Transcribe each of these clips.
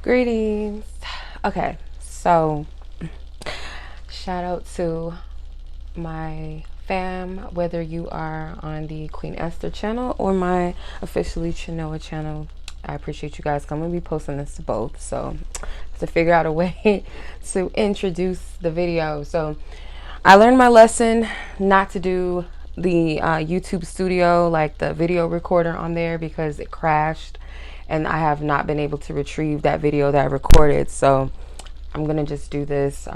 Greetings. Okay, so shout out to my fam, whether you are on the Queen Esther channel or my officially Chenoa channel. I appreciate you guys. I'm gonna be posting this to both, so I have to figure out a way to introduce the video. So I learned my lesson not to do the YouTube studio, like the video recorder on there, because it crashed and I have not been able to retrieve that video that I recorded. So I'm gonna just do this,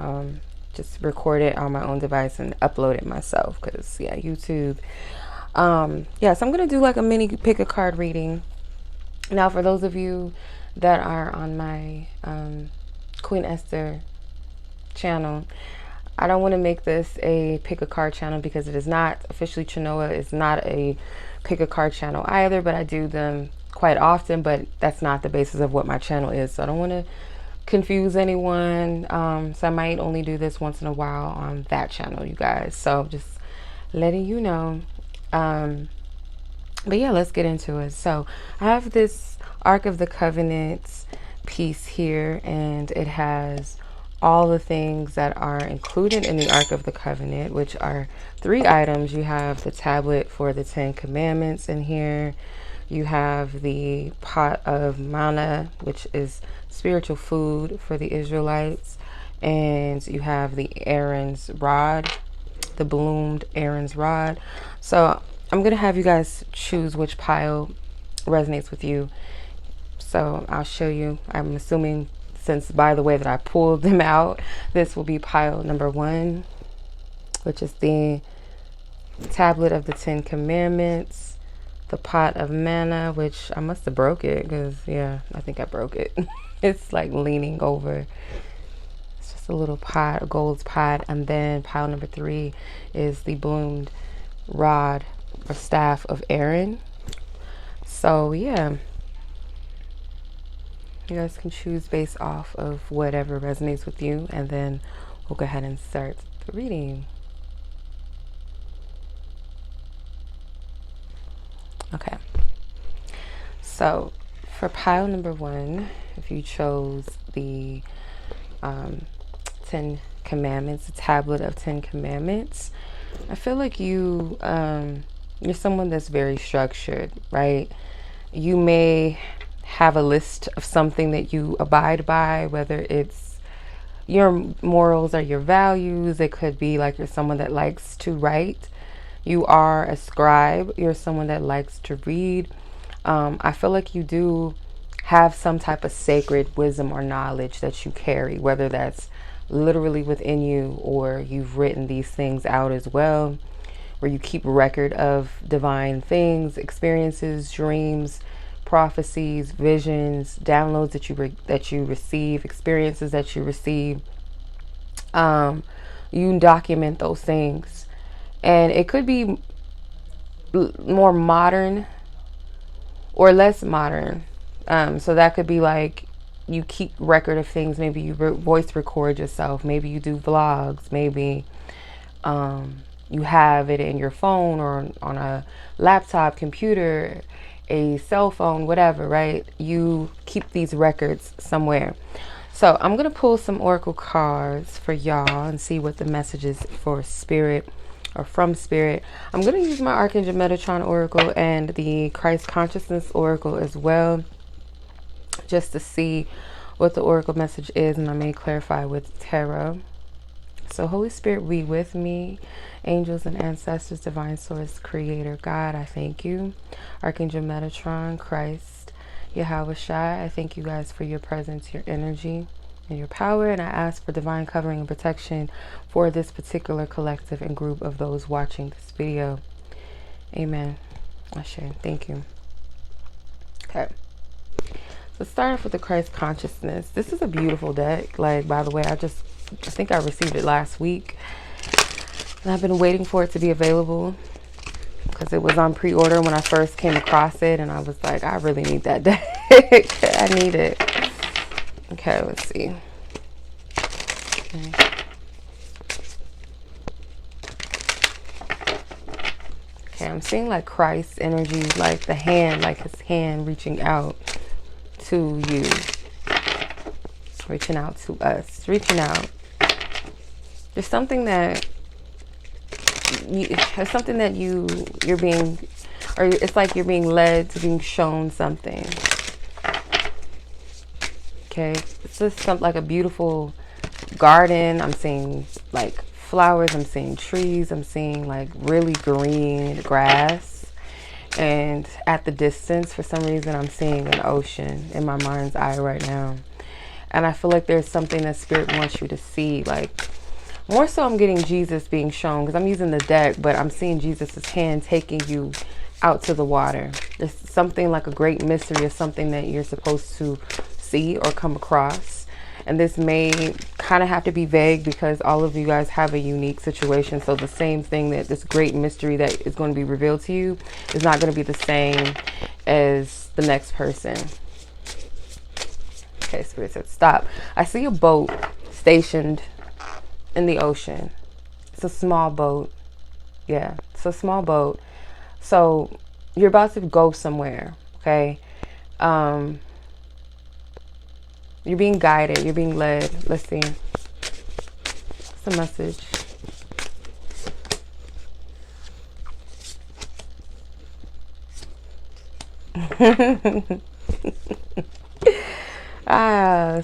just record it on my own device and upload it myself, because yeah, YouTube. Yeah, so I'm gonna do like a mini pick a card reading. Now for those of you that are on my Queen Esther channel, I don't want to make this a pick a card channel because it is not officially. Chenoa is not a pick a card channel either, but I do them quite often, but that's not the basis of what my channel is. So I don't want to confuse anyone. So I might only do this once in a while on that channel, you guys. So just letting you know. But yeah, let's get into it. So I have this Ark of the Covenant piece here, and it has all the things that are included in the Ark of the Covenant, which are 3 items. You have the tablet for the 10 Commandments in here. You have the pot of manna, which is spiritual food for the Israelites. And you have the Aaron's rod, the bloomed Aaron's rod. So I'm going to have you guys choose which pile resonates with you. So I'll show you. I'm assuming, since by the way that I pulled them out, this will be pile number 1, which is the tablet of the 10 Commandments, the pot of manna, which I must have broke it, because yeah, I think I broke it. It's like leaning over. It's just a little pot, a gold pot. And then pile number 3 is the bloomed rod or staff of Aaron. So yeah, you guys can choose based off of whatever resonates with you, and then we'll go ahead and start the reading. Okay, so for pile number 1, if you chose the 10 Commandments, the tablet of 10 Commandments, I feel like you're someone that's very structured, right? You may have a list of something that you abide by, whether it's your morals or your values. It could be like you're someone that likes to write. You are a scribe. You're someone that likes to read. I feel like you do have some type of sacred wisdom or knowledge that you carry, whether that's literally within you or you've written these things out as well, where you keep record of divine things, experiences, dreams, prophecies, visions, downloads that you receive, experiences that you receive. You document those things, and it could be more modern or less modern. So that could be like you keep record of things. Maybe you voice record yourself. Maybe you do vlogs. Maybe you have it in your phone or on a laptop, computer, a cell phone, whatever, right? You keep these records somewhere. So I'm going to pull some oracle cards for y'all and see what the message is for spirit or from spirit. I'm going to use my Archangel Metatron oracle and the Christ Consciousness oracle as well, just to see what the oracle message is, and I may clarify with tarot. So Holy Spirit, be with me. Angels and ancestors, divine source, creator, God, I thank you. Archangel Metatron, Christ, Yahweh Shai, I thank you guys for your presence, your energy, and your power. And I ask for divine covering and protection for this particular collective and group of those watching this video. Amen. Ashe. Thank you. Okay. So start off with the Christ Consciousness. This is a beautiful deck. Like, by the way, I think I received it last week. And I've been waiting for it to be available because it was on pre-order when I first came across it. And I was like, I really need that deck. I need it. Okay, let's see. Okay, I'm seeing like Christ's energy, like the hand, like his hand reaching out to you. reaching out to us, reaching out. There's something that you're being, or it's like you're being led to being shown something. Okay, it's just something like a beautiful garden. I'm seeing like flowers, I'm seeing trees, I'm seeing like really green grass, and at the distance, for some reason, I'm seeing an ocean in my mind's eye right now. And I feel like there's something that Spirit wants you to see. Like, more so I'm getting Jesus being shown, because I'm using the deck, but I'm seeing Jesus's hand taking you out to the water. There's something like a great mystery or something that you're supposed to see or come across. And this may kind of have to be vague because all of you guys have a unique situation. So the same thing, that this great mystery that is going to be revealed to you is not going to be the same as the next person. Okay, Spirit said stop. I see a boat stationed in the ocean. It's a small boat. Yeah, it's a small boat. So you're about to go somewhere, okay? You're being guided. You're being led. Let's see. What's the message?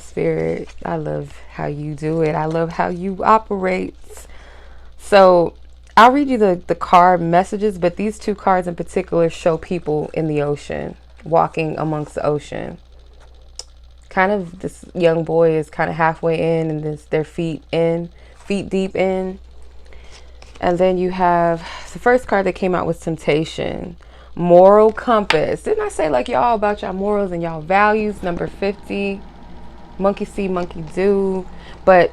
Spirit, I love how you do it. I love how you operate. So I'll read you the card messages, but these two cards in particular show people in the ocean, walking amongst the ocean. Kind of, this young boy is kind of halfway in, and their feet deep in. And then you have the first card that came out was temptation, moral compass. Didn't I say like y'all about y'all morals and y'all values? Number 50, monkey see, monkey do. But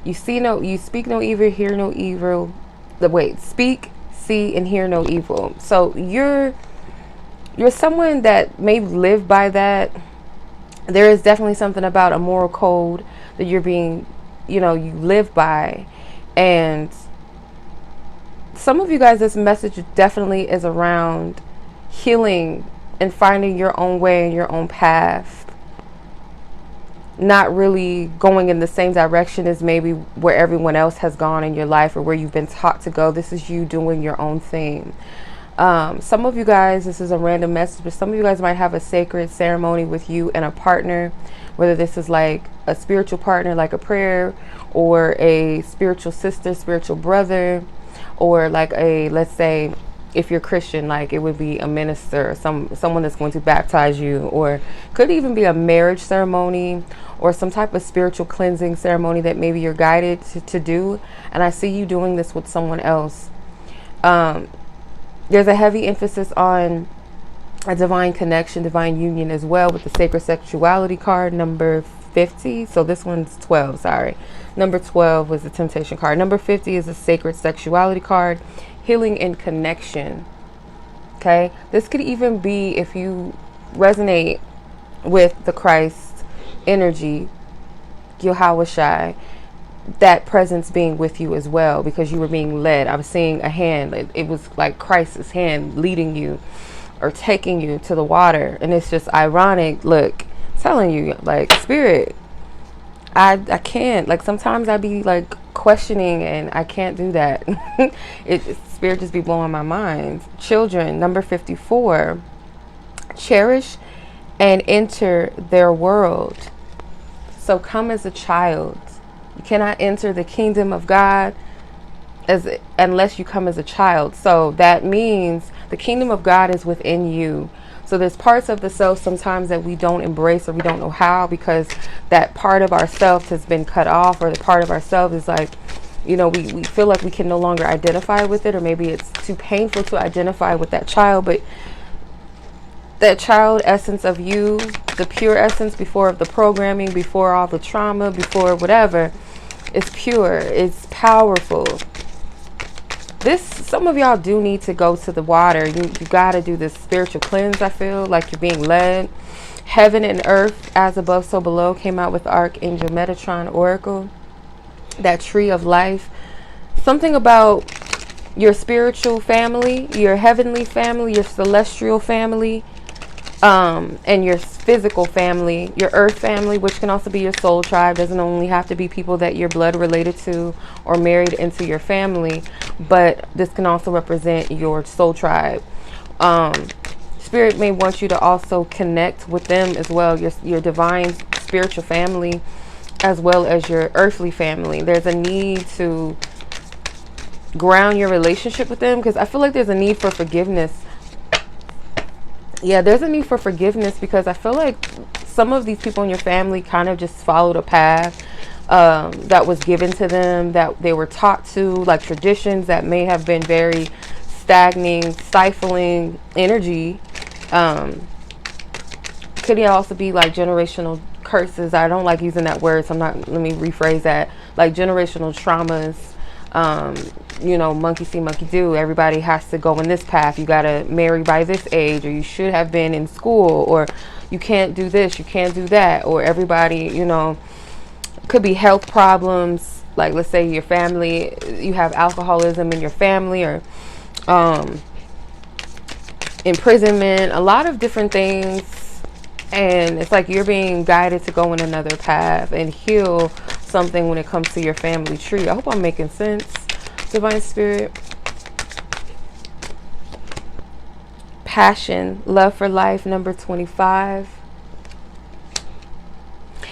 you speak no evil, hear no evil. Speak, see, and hear no evil. So you're someone that may live by that. There is definitely something about a moral code that you're being, you live by. And some of you guys, this message definitely is around healing and finding your own way and your own path. Not really going in the same direction as maybe where everyone else has gone in your life or where you've been taught to go. This is you doing your own thing. Some of you guys, this is a random message, but some of you guys might have a sacred ceremony with you and a partner, whether this is like a spiritual partner, like a prayer, or a spiritual sister, spiritual brother, or like let's say if you're Christian, like it would be a minister, someone that's going to baptize you, or could even be a marriage ceremony or some type of spiritual cleansing ceremony that maybe you're guided to do. And I see you doing this with someone else. There's a heavy emphasis on a divine connection, divine union as well, with the sacred sexuality card, number 50. So this one's 12, sorry. Number 12 was the temptation card. Number 50 is a sacred sexuality card, healing and connection. Okay, this could even be if you resonate with the Christ energy, Yahweh, that presence being with you as well, because you were being led. I was seeing a hand. It was like Christ's hand leading you or taking you to the water. And it's just ironic. Look, telling you, like, Spirit, I can't. Like, sometimes I be like questioning and I can't do that. Spirit just be blowing my mind. Children, number 54, cherish and enter their world. So come as a child. You cannot enter the kingdom of God unless you come as a child. So that means the kingdom of God is within you. So there's parts of the self sometimes that we don't embrace or we don't know how, because that part of ourself has been cut off, or the part of ourself is like, we feel like we can no longer identify with it, or maybe it's too painful to identify with that child. But that child essence of you, the pure essence before the programming, before all the trauma, before whatever, is pure. It's powerful. Some of y'all do need to go to the water. You got to do this spiritual cleanse. I feel like you're being led. Heaven and earth, as above, so below, came out with Archangel Metatron Oracle. That tree of life. Something about your spiritual family, your heavenly family, your celestial family And your physical family, your earth family, which can also be your soul tribe. Doesn't only have to be people that you're blood related to or married into your family, but this can also represent your soul tribe. Spirit may want you to also connect with them as well, your divine spiritual family, as well as your earthly family. There's a need to ground your relationship with them, because I feel like there's a need for forgiveness. Yeah, there's a need for forgiveness, because I feel like some of these people in your family kind of just followed a path that was given to them, that they were taught to, like traditions that may have been very stagnating, stifling energy. Could also be like generational curses. I don't like using that word, so let me rephrase that. Like generational traumas. Monkey see, monkey do. Everybody has to go in this path. You got to marry by this age, or you should have been in school, or you can't do this, you can't do that. Or everybody, could be health problems. Like, let's say your family, you have alcoholism in your family, or imprisonment, a lot of different things. And it's like you're being guided to go in another path and heal something when it comes to your family tree. I hope I'm making sense, Divine Spirit. Passion, love for life, number 25.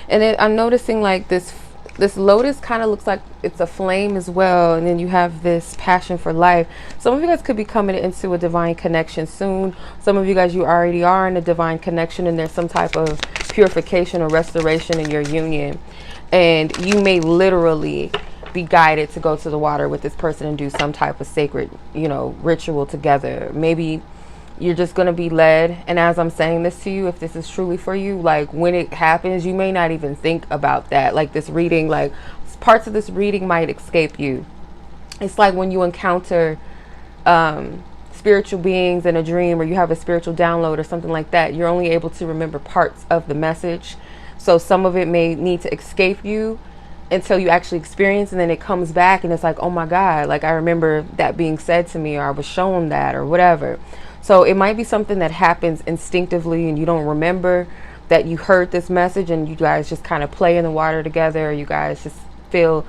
And I'm noticing like this lotus kind of looks like it's a flame as well, and then you have this passion for life. Some of you guys could be coming into a divine connection soon. Some of you guys, you already are in a divine connection, and there's some type of purification or restoration in your union, and you may literally be guided to go to the water with this person and do some type of sacred ritual together. Maybe you're just going to be led. And as I'm saying this to you, if this is truly for you, like when it happens, you may not even think about that. Like this reading, like parts of this reading might escape you. It's like when you encounter spiritual beings in a dream, or you have a spiritual download or something like that, you're only able to remember parts of the message. So some of it may need to escape you until you actually experience, and then it comes back and it's like, oh my God, like I remember that being said to me, or I was shown that, or whatever. So it might be something that happens instinctively and you don't remember that you heard this message, and you guys just kind of play in the water together, or you guys just feel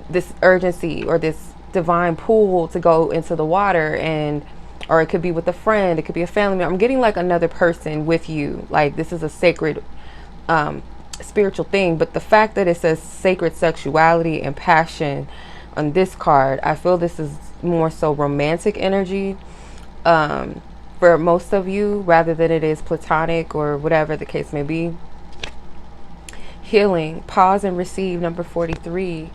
this urgency or this divine pull to go into the water, or it could be with a friend, it could be a family member. I'm getting like another person with you. Like this is a sacred spiritual thing, but the fact that it says sacred sexuality and passion on this card, I feel this is more so romantic energy for most of you, rather than it is platonic or whatever the case may be. Healing, pause and receive, number 43.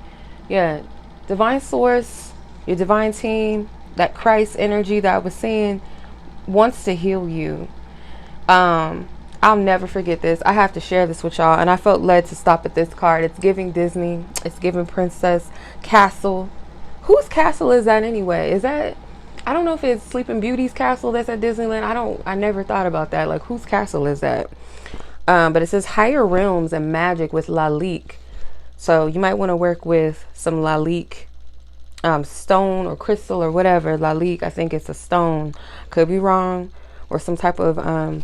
Yeah, divine source, your divine team, that Christ energy that I was seeing wants to heal you. I'll never forget this. I have to share this with y'all, and I felt led to stop at this card. It's giving Disney. It's giving Princess Castle. Whose castle is that anyway? Is that, I don't know if it's Sleeping Beauty's castle that's at Disneyland. I never thought about that. Like, whose castle is that? But it says higher realms and magic with Lalique. So you might want to work with some Lalique stone or crystal or whatever. Lalique, I think it's a stone. Could be wrong. Or some type of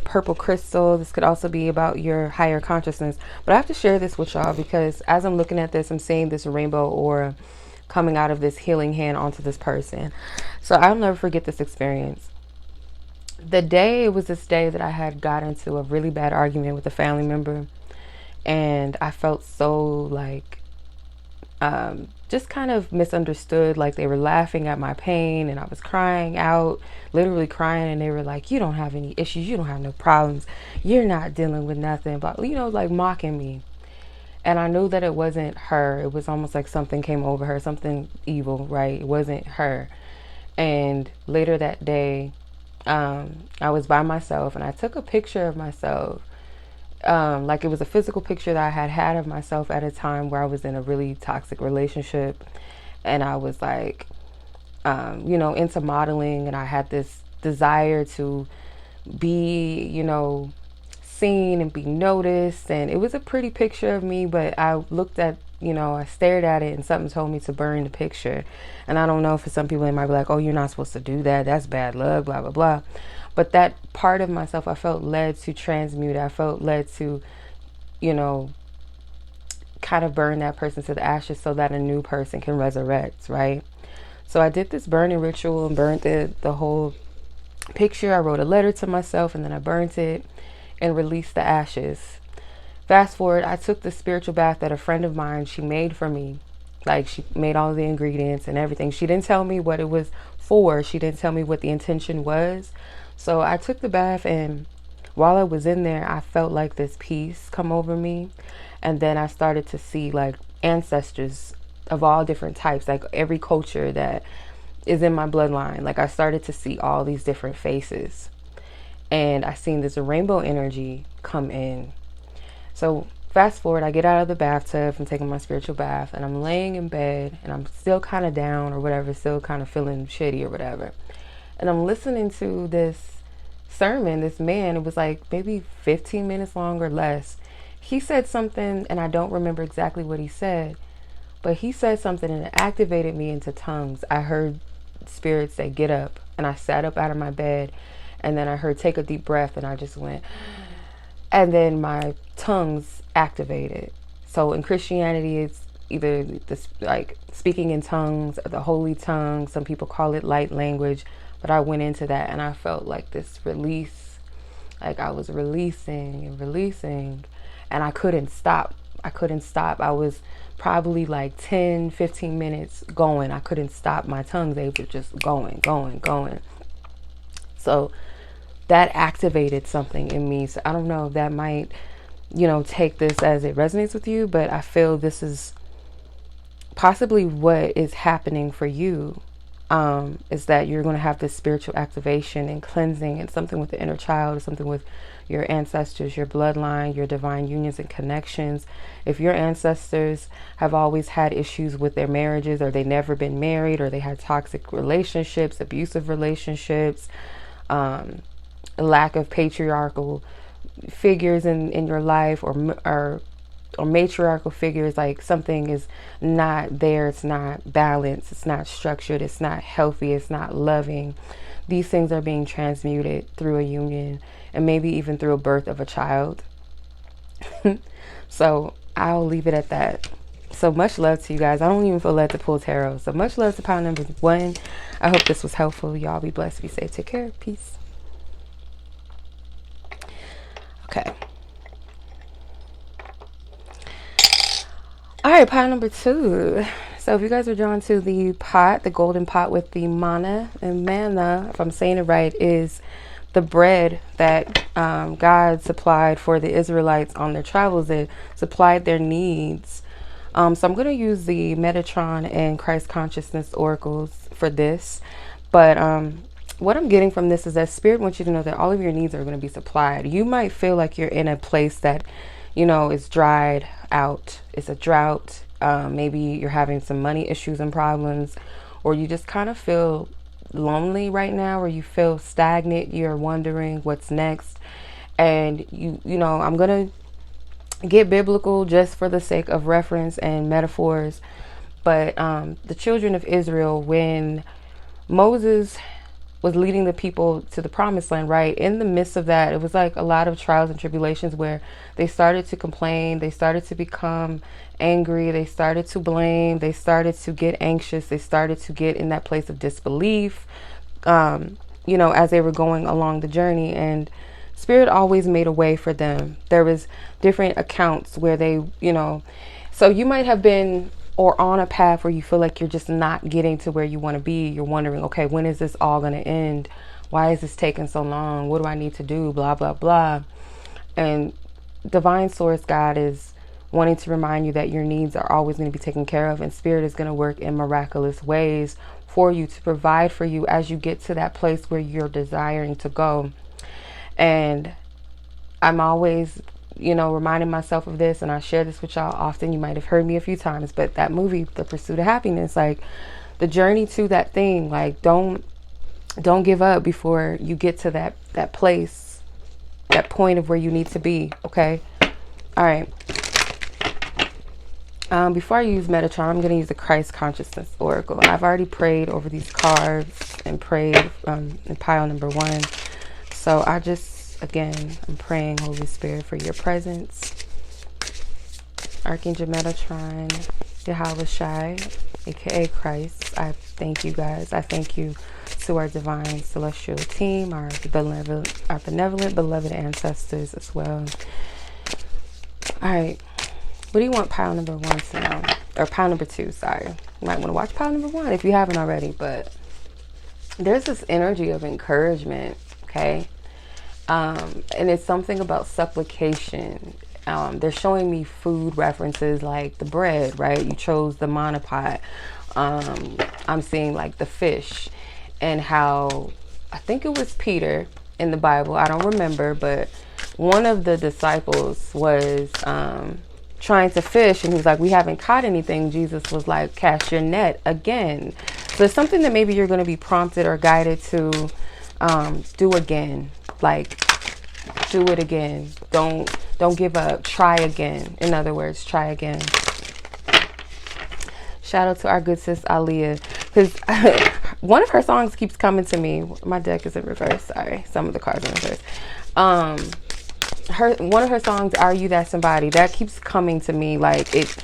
purple crystal. This could also be about your higher consciousness. But I have to share this with y'all, because as I'm looking at this, I'm seeing this rainbow aura coming out of this healing hand onto this person. So I'll never forget this experience. It was this day that I had got into a really bad argument with a family member, and I felt so like just kind of misunderstood. Like they were laughing at my pain, and I was crying out, literally crying, and they were like, you don't have any issues, you don't have no problems, you're not dealing with nothing, but like mocking me. And I knew that it wasn't her. It was almost like something came over her, something evil, right? It wasn't her. And later that day, I was by myself, and I took a picture of myself. Like it was a physical picture that I had of myself at a time where I was in a really toxic relationship. And I was like, into modeling, and I had this desire to be, seen and be noticed. And it was a pretty picture of me, but I looked at, I stared at it, and something told me to burn the picture. And I don't know, for some people it might be like, oh, you're not supposed to do that, that's bad luck, blah blah blah. But that part of myself, I felt led to transmute. I felt led to, you know, kind of burn that person to the ashes so that a new person can resurrect, right? So I did this burning ritual and burnt the whole picture. I wrote a letter to myself and then I burnt it and released the ashes. Fast forward, I took the spiritual bath that a friend of mine, she made for me. Like, she made all the ingredients and everything. She didn't tell me what it was for. She didn't tell me what the intention was. So I took the bath, and while I was in there, I felt like this peace come over me. And then I started to see like ancestors of all different types, like every culture that is in my bloodline. Like, I started to see all these different faces, and I seen this rainbow energy come in. So fast forward, I get out of the bathtub from taking my spiritual bath, and I'm laying in bed, and I'm still kind of down or whatever, still kind of feeling shitty or whatever. And I'm listening to this sermon, this man, it was like maybe 15 minutes long or less. He said something, and I don't remember exactly what he said, but he said something and it activated me into tongues. I heard spirit say, get up. And I sat up out of my bed, and then I heard, take a deep breath, and I just went, and then my tongues activated. So in Christianity, it's either this like speaking in tongues, the holy tongue. Some people call it light language, but I went into that and I felt like this release, like I was releasing and releasing, and I couldn't stop. I couldn't stop. I was probably like 10, 15 minutes going. I couldn't stop. My tongues, they were just going. So that activated something in me. So I don't know if that might, you know, take this as it resonates with you, but I feel this is possibly what is happening for you. Is that you're going to have this spiritual activation and cleansing, and something with the inner child, something with your ancestors, your bloodline, your divine unions and connections. If your ancestors have always had issues with their marriages, or they never been married, or they had toxic relationships, abusive relationships, lack of patriarchal figures in your life, or matriarchal figures, like something is not there, it's not balanced, it's not structured, it's not healthy, it's not loving. These things are being transmuted through a union, and maybe even through a birth of a child. So I'll leave it at that. So much love to you guys. I don't even feel led to pull tarot. So much love to pile number 1. I hope this was helpful. Y'all be blessed, be safe, take care, peace. Okay. All right, pile number 2. So if you guys are drawn to the pot, the golden pot with the manna, and manna, if I'm saying it right, is the bread that God supplied for the Israelites on their travels. It supplied their needs. So I'm going to use the Metatron and Christ Consciousness oracles for this. But what I'm getting from this is that Spirit wants you to know that all of your needs are going to be supplied. You might feel like you're in a place that, you know, is dried out. It's a drought. Maybe you're having some money issues and problems, or you just kind of feel lonely right now, or you feel stagnant. You're wondering what's next. And you know, I'm going to get biblical just for the sake of reference and metaphors. But the children of Israel, when Moses was leading the people to the promised land, right? In the midst of that, it was like a lot of trials and tribulations where they started to complain, they started to become angry, they started to blame, they started to get anxious, they started to get in that place of disbelief, you know, as they were going along the journey. And Spirit always made a way for them. There was different accounts where they, you know, so you might have been or on a path where you feel like you're just not getting to where you want to be. You're wondering, okay, when is this all going to end? Why is this taking so long? What do I need to do? Blah, blah, blah. And Divine Source God is wanting to remind you that your needs are always going to be taken care of, and Spirit is going to work in miraculous ways for you to provide for you as you get to that place where you're desiring to go. And I'm always, you know, reminding myself of this, and I share this with y'all often. You might have heard me a few times, but that movie, The Pursuit of Happiness, like the journey to that thing, like don't give up before you get to that place, that point of where you need to be. Okay. All right. Before I use Metatron, I'm going to use the Christ Consciousness Oracle. And I've already prayed over these cards and prayed in pile number 1. So I just, again, I'm praying, Holy Spirit, for your presence. Archangel Metatron, Yahweh Shai, aka Christ. I thank you guys. I thank you to our divine celestial team, our benevolent beloved ancestors as well. All right, what do you want pile number 1 to know? Or pile number 2, sorry. You might want to watch pile number 1 if you haven't already, but there's this energy of encouragement, okay? And it's something about supplication. They're showing me food references like the bread, right? You chose the monopod. I'm seeing like the fish, and how I think it was Peter in the Bible. I don't remember, but one of the disciples was trying to fish, and he was like, we haven't caught anything. Jesus was like, cast your net again. So it's something that maybe you're going to be prompted or guided to do again. Like, do it again. Don't give up. Try again. In other words, try again. Shout out to our good sis Aaliyah, because one of her songs keeps coming to me. My deck is in reverse. Sorry, some of the cards are in reverse. One of her songs, "Are You That Somebody?" that keeps coming to me. Like, it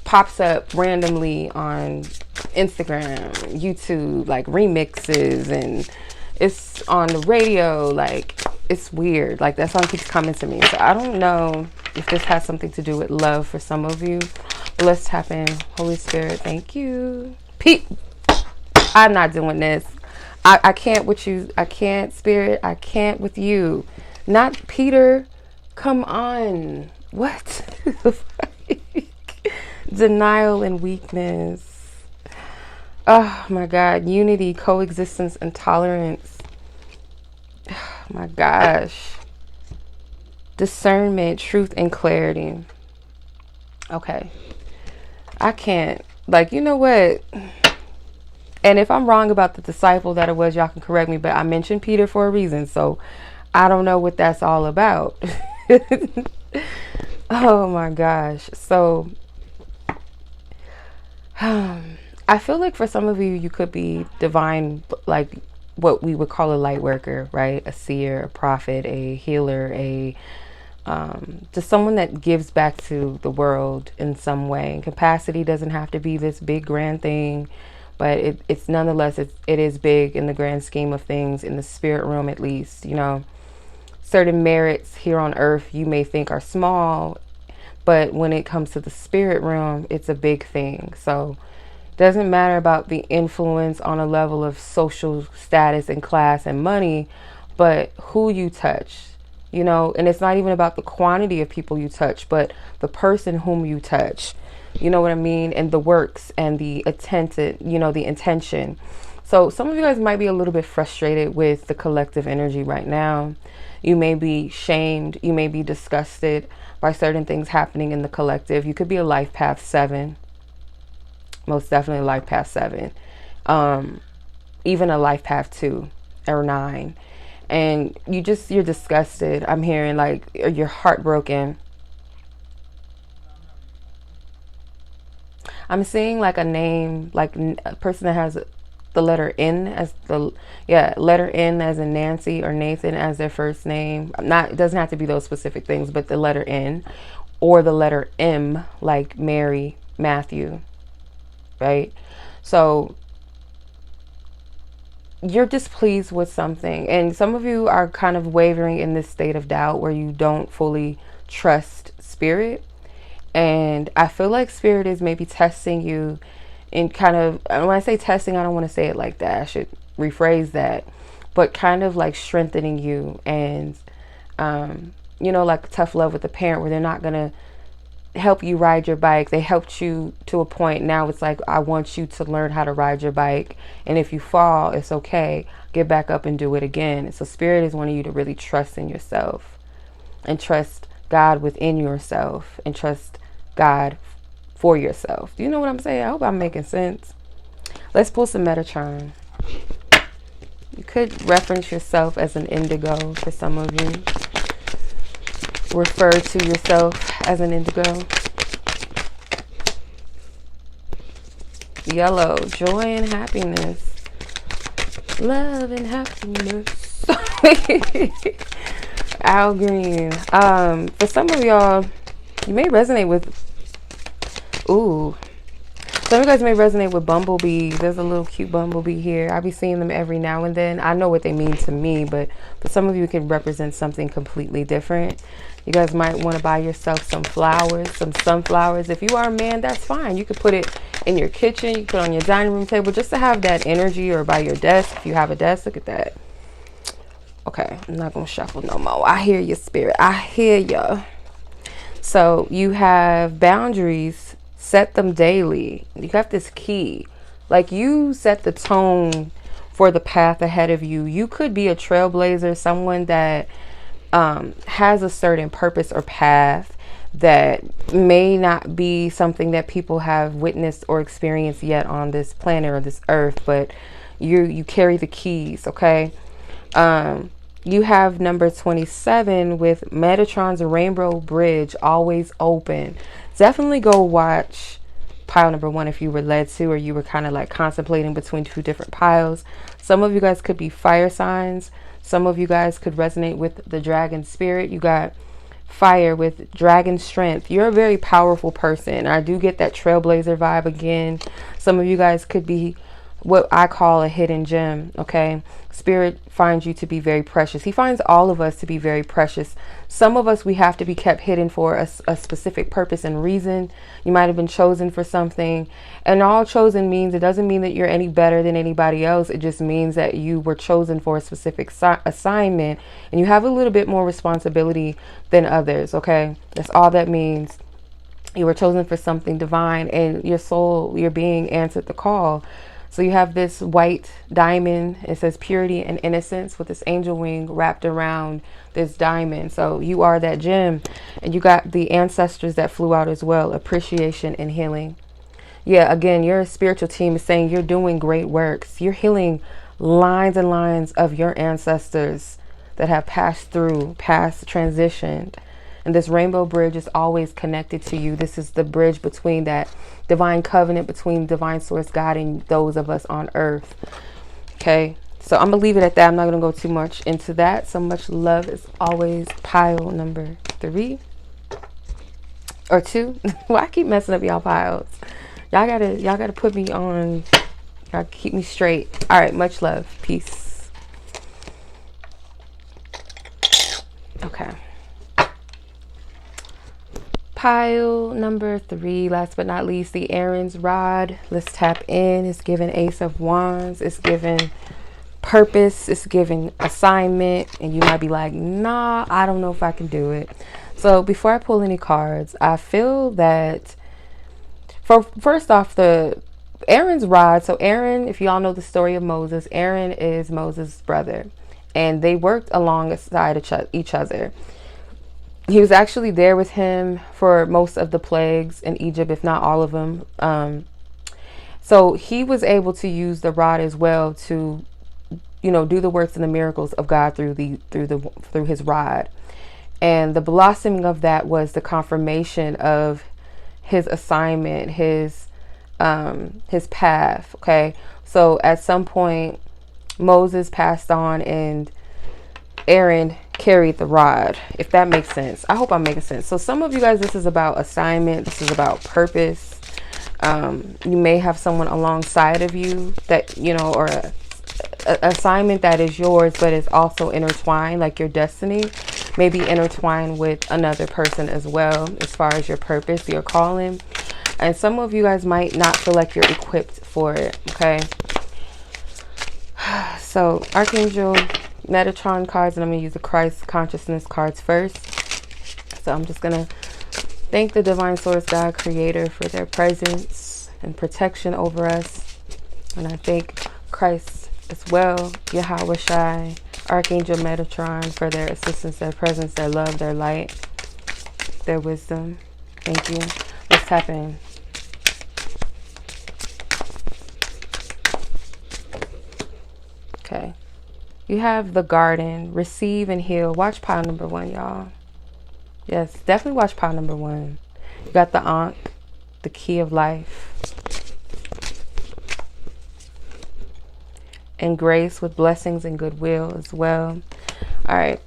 pops up randomly on Instagram, YouTube, like remixes, and it's on the radio. Like, it's weird. Like, that song keeps coming to me. So I don't know if this has something to do with love for some of you. But let's tap in. Holy Spirit, thank you. Pete, I'm not doing this. I can't with you. I can't, Spirit. I can't with you. Not Peter. Come on. What? Denial and weakness. Oh my God. Unity, coexistence, and tolerance. Oh my gosh. Discernment, truth, and clarity. Okay. I can't. Like, you know what? And if I'm wrong about the disciple that it was, y'all can correct me. But I mentioned Peter for a reason. So I don't know what that's all about. Oh my gosh. So I feel like for some of you, you could be divine, like what we would call a light worker, right? A seer, a prophet, a healer, just someone that gives back to the world in some way. And capacity doesn't have to be this big grand thing, but it's nonetheless, it is big in the grand scheme of things, in the spirit realm at least. You know, certain merits here on earth you may think are small, but when it comes to the spirit realm, it's a big thing. So it doesn't matter about the influence on a level of social status and class and money, but who you touch. You know, and it's not even about the quantity of people you touch, but the person whom you touch. You know what I mean? And the works and the attentive, you know, the intention. So some of you guys might be a little bit frustrated with the collective energy right now. You may be shamed. You may be disgusted by certain things happening in the collective. You could be a life path 7. Most definitely a life path 7. Even a life path 2 or 9. And you're disgusted. I'm hearing like you're heartbroken. I'm seeing like a name, like a person that has the letter N as letter N as in Nancy or Nathan as their first name. It doesn't have to be those specific things, but the letter N, or the letter M, like Mary, Matthew, right? So you're displeased with something, and some of you are kind of wavering in this state of doubt where you don't fully trust spirit. And I feel like spirit is maybe testing you in kind of, when I say testing, I don't want to say it like that. I should rephrase that, but kind of like strengthening you. And, you know, like tough love with a parent where they're not going to help you ride your bike. They helped you to a point. Now it's like, I want you to learn how to ride your bike. And if you fall, it's okay. Get back up and do it again. So spirit is wanting you to really trust in yourself and trust God within yourself and trust God for yourself. Do you know what I'm saying? I hope I'm making sense. Let's pull some Metatron. You could reference yourself as an indigo for some of you. Refer to yourself as an indigo. Yellow, joy and happiness. Love and happiness. Al Green. For some of y'all, you may resonate with, ooh. Some of you guys may resonate with bumblebees. There's a little cute bumblebee here. I be seeing them every now and then. I know what they mean to me, but for some of you, it can represent something completely different. You guys might want to buy yourself some flowers, some sunflowers. If you are a man, that's fine. You could put it in your kitchen. You can put it on your dining room table just to have that energy, or by your desk. If you have a desk, look at that. Okay, I'm not going to shuffle no more. I hear your spirit. I hear you. So you have boundaries. Set them daily. You got this key. Like, you set the tone for the path ahead of you. You could be a trailblazer, someone that has a certain purpose or path that may not be something that people have witnessed or experienced yet on this planet or this earth, but you carry the keys, okay? You have number 27 with Metatron's Rainbow Bridge always open. Definitely go watch pile number 1 if you were led to, or you were kind of like contemplating between 2 different piles. Some of you guys could be fire signs. Some of you guys could resonate with the dragon spirit. You got fire with dragon strength. You're a very powerful person. I do get that trailblazer vibe again. Some of you guys could be what I call a hidden gem, okay? Spirit finds you to be very precious. He finds all of us to be very precious. Some of us, we have to be kept hidden for a specific purpose and reason. You might have been chosen for something. And all chosen means, it doesn't mean that you're any better than anybody else. It just means that you were chosen for a specific assignment, and you have a little bit more responsibility than others, okay? That's all that means. You were chosen for something divine, and your soul, your being answered the call. So you have this white diamond. It says purity and innocence with this angel wing wrapped around this diamond. So you are that gem. And you got the ancestors that flew out as well. Appreciation and healing. Yeah, again, your spiritual team is saying you're doing great works. You're healing lines and lines of your ancestors that have passed through, transitioned. And this rainbow bridge is always connected to you. This is the bridge between that divine covenant, between divine source God and those of us on earth. Okay, so I'm going to leave it at that. I'm not going to go too much into that. So much love is always pile number 3 or 2. Well, I keep messing up y'all piles. Y'all gotta put me on. Y'all keep me straight. All right, much love. Peace. Okay. Pile number 3, last but not least, the Aaron's rod. Let's tap in. It's given Ace of Wands. It's given purpose. It's given assignment. And you might be like, nah, I don't know if I can do it. So before I pull any cards, I feel that first off, the Aaron's rod. So Aaron, if you all know the story of Moses, Aaron is Moses' brother, and they worked alongside each other. He was actually there with him for most of the plagues in Egypt, if not all of them. So he was able to use the rod as well to, do the works and the miracles of God through his rod. And the blossoming of that was the confirmation of his assignment, his path. Okay, so at some point, Moses passed on, and Aaron carried the rod, if that makes sense. I hope I'm making sense. So some of you guys, this is about assignment. This is about purpose. You may have someone alongside of you that, or a assignment that is yours, but is also intertwined, like your destiny may be intertwined with another person as well, as far as your purpose, your calling. And some of you guys might not feel like you're equipped for it. Okay. So Archangel Metatron cards, and I'm going to use the Christ consciousness cards first. So I'm just going to thank the divine source God creator for their presence and protection over us. And I thank Christ as well, Yahweh Shai, Archangel Metatron, for their assistance, their presence, their love, their light, their wisdom. Thank you. Let's tap in. Okay. You have the garden, receive and heal. Watch pile number 1, y'all. Yes, definitely watch pile number 1. You got the Ankh, the key of life. and grace with blessings and goodwill as well. All right.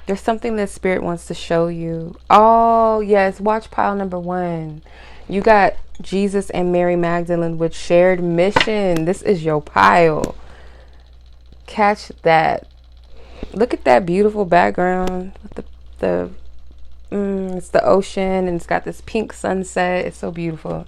There's something that Spirit wants to show you. Oh, yes. Watch pile number 1. You got Jesus and Mary Magdalene with shared mission. This is your pile. Catch that. Look at that beautiful background with it's the ocean, and it's got this pink sunset. It's so beautiful.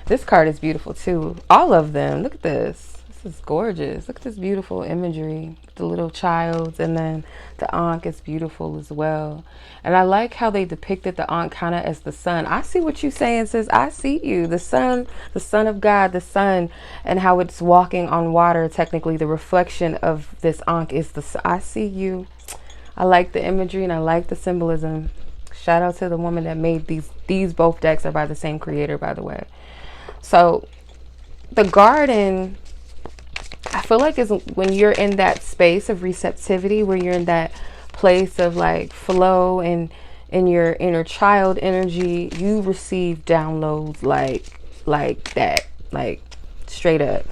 This card is beautiful too. All of them. Look at this. This is gorgeous. Look at this beautiful imagery. The little child, and then the Ankh is beautiful as well. And I like how they depicted the Ankh kind of as the sun. I see what you're saying, sis. I see you. The sun of God, the sun, and how it's walking on water. Technically, the reflection of this Ankh is the sun. I see you. I like the imagery and I like the symbolism. Shout out to the woman that made these. These both decks are by the same creator, by the way. So the garden, I feel like, is when you're in that space of receptivity, where you're in that place of like flow and in your inner child energy, you receive downloads like that, like straight up.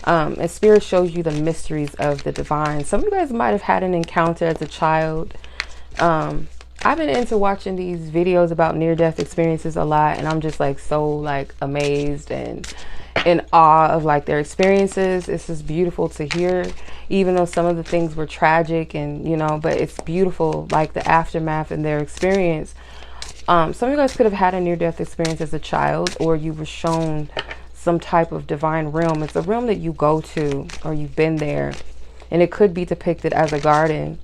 And Spirit shows you the mysteries of the divine. Some of you guys might have had an encounter as a child. I've been into watching these videos about near-death experiences a lot, and I'm just like so like amazed and in awe of like their experiences. It's just beautiful to hear, even though some of the things were tragic, and you know, but it's beautiful, like the aftermath and their experience. Some of you guys could have had a near-death experience as a child, or you were shown some type of divine realm. It's a realm that you go to, or you've been there, and it could be depicted as a garden.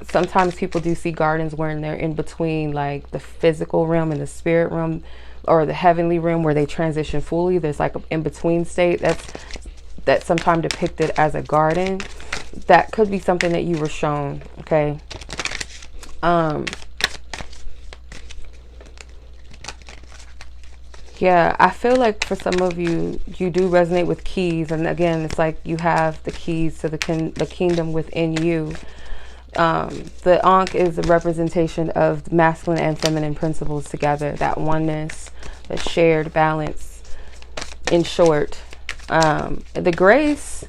Sometimes people do see gardens when they're in between like the physical realm and the spirit realm, or the heavenly realm, where they transition fully. There's like an in-between state that's sometimes depicted as a garden. That could be something that you were shown. Okay. Yeah, I feel like for some of you, you do resonate with keys, and again, it's like you have the keys to the kingdom within you. The Ankh is a representation of masculine and feminine principles together, that oneness, that shared balance. In short, the grace,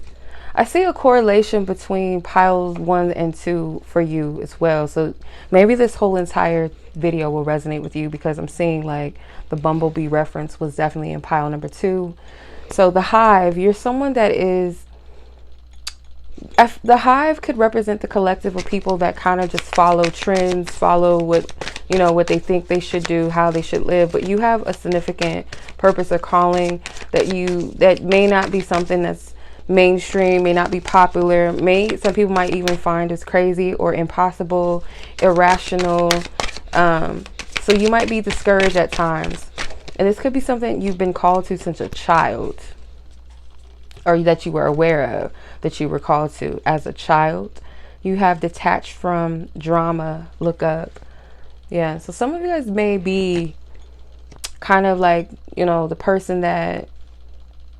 I see a correlation between piles 1 and 2 for you as well. So maybe this whole entire video will resonate with you, because I'm seeing like the bumblebee reference was definitely in pile number 2. So the hive, you're someone that is, the hive could represent the collective of people that kind of just follow trends, follow what, you know, what they think they should do, how they should live. But you have a significant purpose or calling that may not be something that's mainstream, may not be popular, some people might even find as crazy or impossible, irrational. So you might be discouraged at times, and this could be something you've been called to since a child, or that you were aware of that you were called to as a child. You have detached from drama. Look up. Yeah, so some of you guys may be kind of like, you know, the person that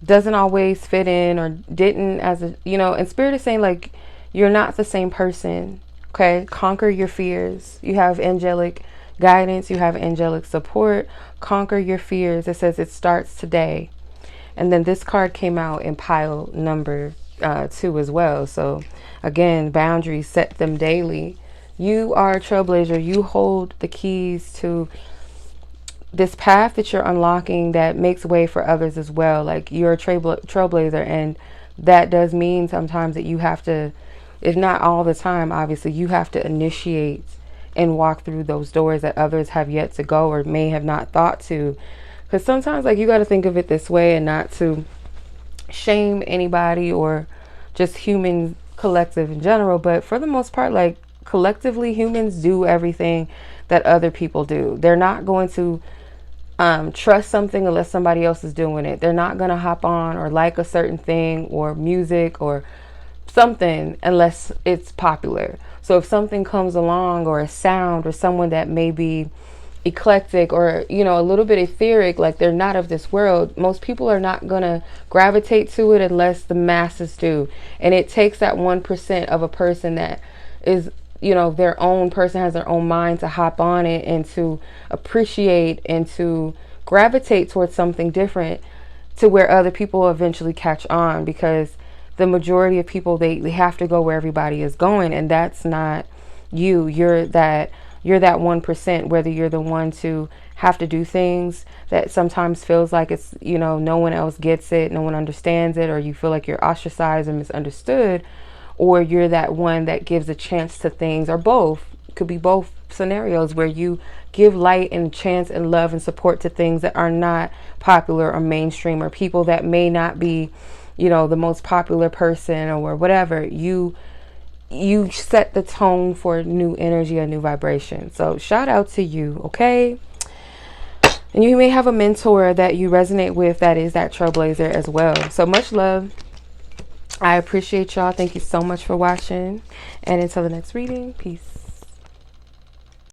doesn't always fit in, or didn't, as a, you know, and Spirit is saying like you're not the same person. Okay, conquer your fears. You have angelic guidance, you have angelic support. Conquer your fears. It says it starts today. And then this card came out in pile number 2 as well. So again, boundaries, set them daily. You are a trailblazer. You hold the keys to this path that you're unlocking that makes way for others as well. Like, you're a trailblazer, and that does mean sometimes that you have to, if not all the time, obviously, you have to initiate and walk through those doors that others have yet to go, or may have not thought to. Because sometimes, like, you got to think of it this way, and not to shame anybody or just human collective in general. But for the most part, like, collectively, humans do everything that other people do. They're not going to trust something unless somebody else is doing it. They're not going to hop on or like a certain thing or music or something unless it's popular. So if something comes along, or a sound, or someone that may be eclectic, or, you know, a little bit etheric, like they're not of this world, most people are not going to gravitate to it unless the masses do. And it takes that 1% of a person that is, you know, their own person, has their own mind, to hop on it and to appreciate and to gravitate towards something different, to where other people will eventually catch on. Because the majority of people, they have to go where everybody is going, and that's not you. You're that 1%, whether you're the one to have to do things that sometimes feels like it's, you know, no one else gets it, no one understands it, or you feel like you're ostracized and misunderstood, or you're that one that gives a chance to things, or both. Could be both scenarios where you give light and chance and love and support to things that are not popular or mainstream, or people that may not be, you know, the most popular person or whatever. You set the tone for new energy, a new vibration. So shout out to you, okay? And you may have a mentor that you resonate with that is that trailblazer as well. So much love. I appreciate y'all. Thank you so much for watching. And until the next reading, peace.